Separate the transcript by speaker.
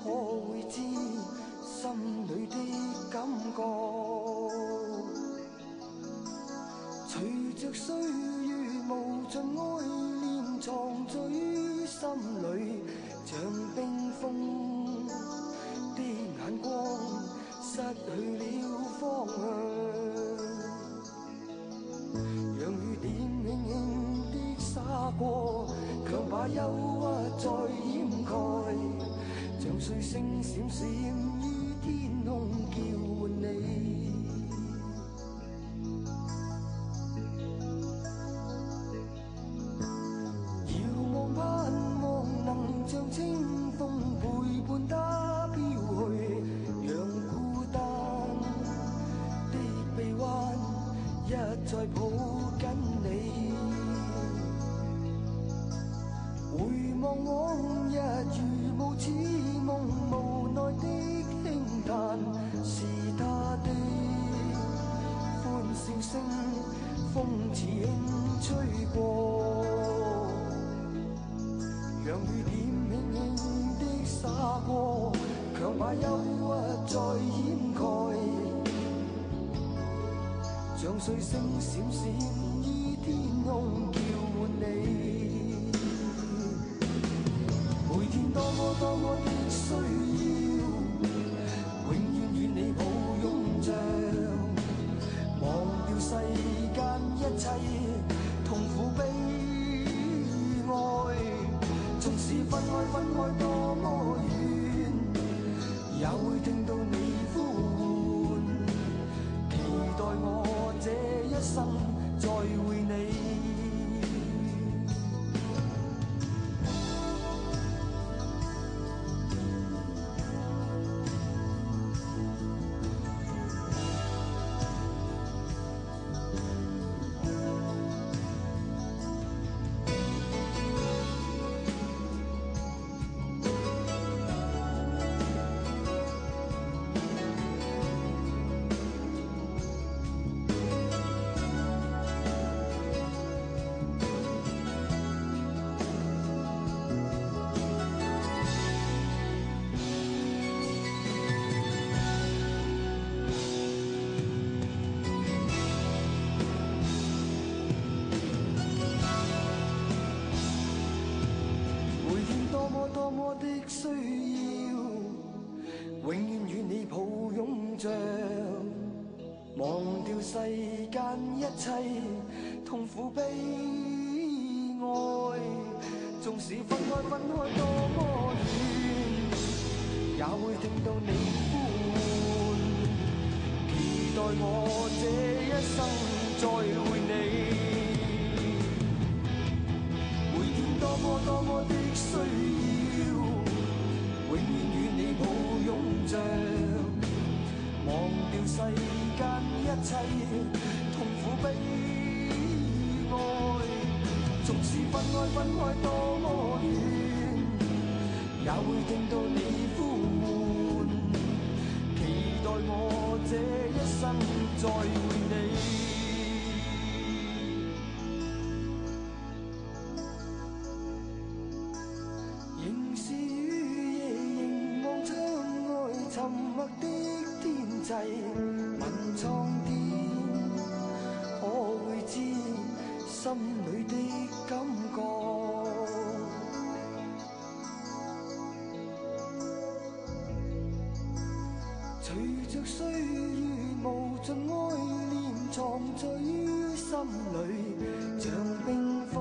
Speaker 1: 可會知心裏的感覺？隨着歲月無盡愛念藏在心裏，像冰封的眼光失去了方向。讓雨點輕輕的灑過，強把憂鬱再掩蓋，像碎星閃閃於天空叫喚你。遙望盼望能像清風陪伴它飄去，讓孤單的臂彎一再抱緊你。回望往日如無似夢，無奈的輕嘆，是他的歡笑聲，風似輕吹過，讓雨點輕輕的灑過，強把憂鬱再掩蓋，像碎星閃閃於天空叫喚你。每天多麼的需要，永遠與你抱擁着，忘掉世間一切痛苦悲哀。縱使分開多麼遠，也會聽到你呼喚，期待我這一生再會你。多麼的需要，永遠與你抱擁着，忘掉世間一切痛苦悲哀。縱使分開多麼遠，也會聽到你呼喚，期待我這一生再會你。每天多麼的需要，永遠與你抱擁着，忘掉世間一切痛苦悲哀。縱使分開多麼遠，也會聽到你呼喚，期待我這一生再會你。沉默的天際，問蒼天，可會知心裏的感覺？隨着歲月無盡愛念藏在於心裏，像冰封